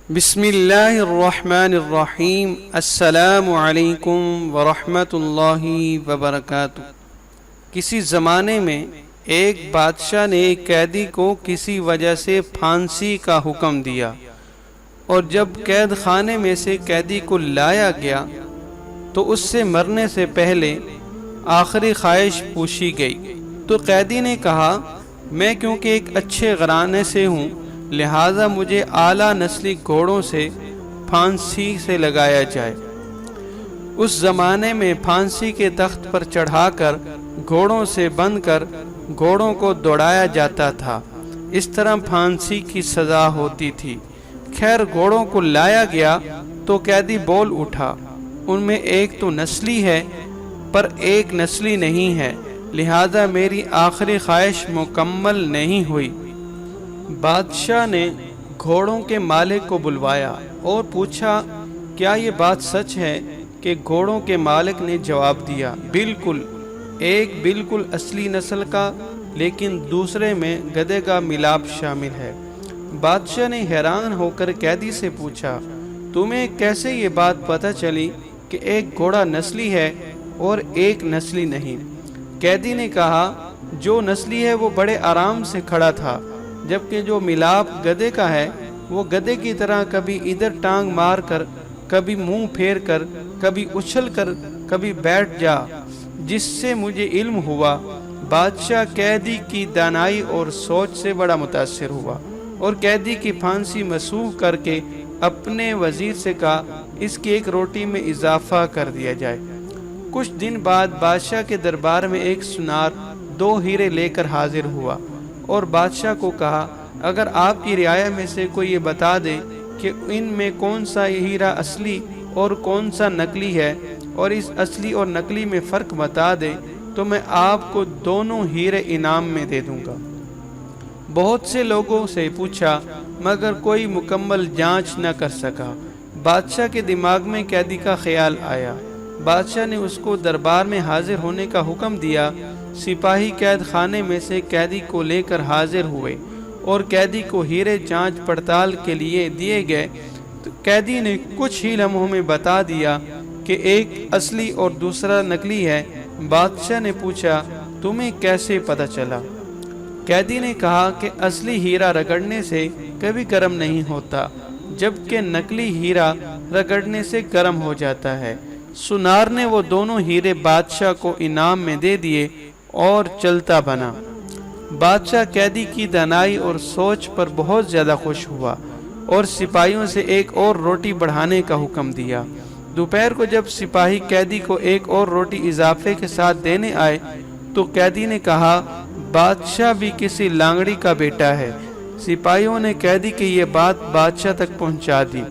بسم اللہ الرحمن الرحیم۔ السلام علیکم ورحمۃ اللہ وبرکاتہ۔ کسی زمانے میں ایک بادشاہ نے ایک قیدی کو کسی وجہ سے پھانسی کا حکم دیا، اور جب قید خانے میں سے قیدی کو لایا گیا تو اس سے مرنے سے پہلے آخری خواہش پوچھی گئی، تو قیدی نے کہا، میں کیونکہ ایک اچھے گھرانے سے ہوں لہٰذا مجھے اعلیٰ نسلی گھوڑوں سے پھانسی سے لگایا جائے۔ اس زمانے میں پھانسی کے تخت پر چڑھا کر گھوڑوں سے بندھ کر گھوڑوں کو دوڑایا جاتا تھا، اس طرح پھانسی کی سزا ہوتی تھی۔ خیر گھوڑوں کو لایا گیا تو قیدی بول اٹھا، ان میں ایک تو نسلی ہے پر ایک نسلی نہیں ہے، لہذا میری آخری خواہش مکمل نہیں ہوئی۔ بادشاہ نے گھوڑوں کے مالک کو بلوایا اور پوچھا، کیا یہ بات سچ ہے؟ کہ گھوڑوں کے مالک نے جواب دیا، بالکل، ایک بالکل اصلی نسل کا لیکن دوسرے میں گدھے کا ملاپ شامل ہے۔ بادشاہ نے حیران ہو کر قیدی سے پوچھا، تمہیں کیسے یہ بات پتہ چلی کہ ایک گھوڑا نسلی ہے اور ایک نسلی نہیں؟ قیدی نے کہا، جو نسلی ہے وہ بڑے آرام سے کھڑا تھا، جبکہ جو ملاپ گدھے کا ہے وہ گدھے کی طرح کبھی ادھر ٹانگ مار کر، کبھی منہ پھیر کر، کبھی اچھل کر، کبھی بیٹھ جا، جس سے مجھے علم ہوا۔ بادشاہ قیدی کی دانائی اور سوچ سے بڑا متاثر ہوا اور قیدی کی پھانسی مسوخ کر کے اپنے وزیر سے کہا، اس کی ایک روٹی میں اضافہ کر دیا جائے۔ کچھ دن بعد بادشاہ کے دربار میں ایک سنار 2 ہیرے لے کر حاضر ہوا اور بادشاہ کو کہا، اگر آپ کی رعایا میں سے کوئی یہ بتا دے کہ ان میں کون سا ہیرا اصلی اور کون سا نقلی ہے، اور اس اصلی اور نقلی میں فرق بتا دے، تو میں آپ کو دونوں ہیرے انعام میں دے دوں گا۔ بہت سے لوگوں سے پوچھا مگر کوئی مکمل جانچ نہ کر سکا۔ بادشاہ کے دماغ میں قیدی کا خیال آیا۔ بادشاہ نے اس کو دربار میں حاضر ہونے کا حکم دیا۔ سپاہی قید خانے میں سے قیدی کو لے کر حاضر ہوئے اور قیدی کو ہیرے جانچ پڑتال کے لیے دیے گئے تو قیدی نے کچھ ہی لمحوں میں بتا دیا کہ ایک اصلی اور دوسرا نقلی ہے۔ بادشاہ نے پوچھا، تمہیں کیسے پتہ چلا؟ قیدی نے کہا کہ اصلی ہیرا رگڑنے سے کبھی گرم نہیں ہوتا، جبکہ نقلی ہیرا رگڑنے سے گرم ہو جاتا ہے۔ سنار نے وہ دونوں ہیرے بادشاہ کو انعام میں دے دیے اور چلتا بنا۔ بادشاہ قیدی کی دانائی اور سوچ پر بہت زیادہ خوش ہوا اور سپاہیوں سے ایک اور روٹی بڑھانے کا حکم دیا۔ دوپہر کو جب سپاہی قیدی کو ایک اور روٹی اضافے کے ساتھ دینے آئے تو قیدی نے کہا، بادشاہ بھی کسی لانگڑی کا بیٹا ہے۔ سپاہیوں نے قیدی کی یہ بات بادشاہ تک پہنچا دی۔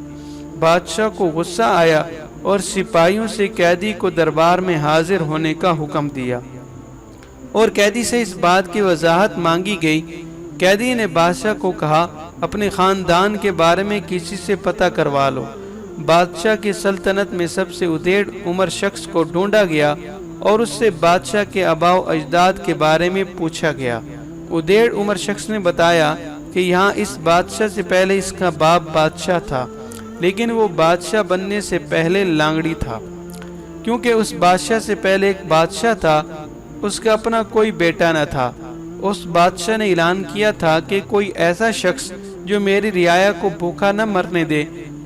بادشاہ کو غصہ آیا اور سپاہیوں سے قیدی کو دربار میں حاضر ہونے کا حکم دیا اور قیدی سے اس بات کی وضاحت مانگی گئی۔ قیدی نے بادشاہ کو کہا، اپنے خاندان کے بارے میں کسی سے پتہ کروا لو۔ بادشاہ کی سلطنت میں سب سے ادھیڑ عمر شخص کو ڈھونڈا گیا اور اس سے بادشاہ کے آباء و اجداد کے بارے میں پوچھا گیا۔ ادھیڑ عمر شخص نے بتایا کہ یہاں اس بادشاہ سے پہلے اس کا باپ بادشاہ تھا، لیکن وہ بادشاہ بننے سے پہلے لانگڑی تھا۔ کیونکہ اس بادشاہ سے پہلے ایک بادشاہ تھا، اس کا اپنا کوئی بیٹا نہ تھا۔ اس بادشاہ نے اعلان کیا تھا کہ کوئی ایسا شخص جو میری رعایا کو بھوکا نہ مرنے دے،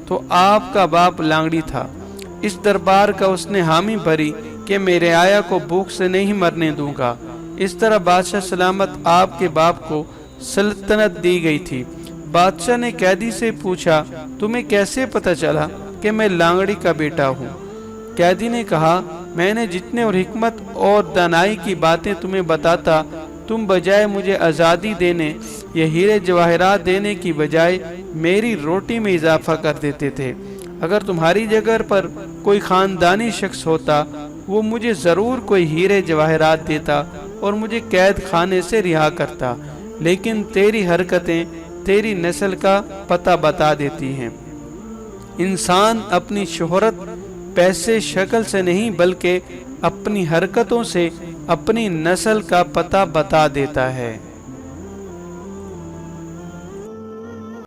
تو آپ کا باپ لانگڑی تھا۔ اس دربار کا اس نے حامی بھری کہ میں رعایا کو بھوک سے نہیں مرنے دوں گا۔ اس طرح بادشاہ سلامت آپ کے باپ کو سلطنت دی گئی تھی۔ بادشاہ نے قیدی سے پوچھا، تمہیں کیسے پتہ چلا کہ میں لانگڑی کا بیٹا ہوں؟ قیدی نے کہا، میں نے جتنے اور حکمت اور دانائی کی باتیں تمہیں بتاتا، تم بجائے مجھے آزادی دینے یا ہیرے جواہرات دینے کی بجائے میری روٹی میں اضافہ کر دیتے تھے۔ اگر تمہاری جگہ پر کوئی خاندانی شخص ہوتا وہ مجھے ضرور کوئی ہیرے جواہرات دیتا اور مجھے قید خانے سے رہا کرتا، لیکن تیری حرکتیں تیری نسل کا پتہ بتا دیتی ہیں۔ انسان اپنی شہرت پیسے شکل سے نہیں بلکہ اپنی حرکتوں سے اپنی نسل کا پتہ بتا دیتا ہے۔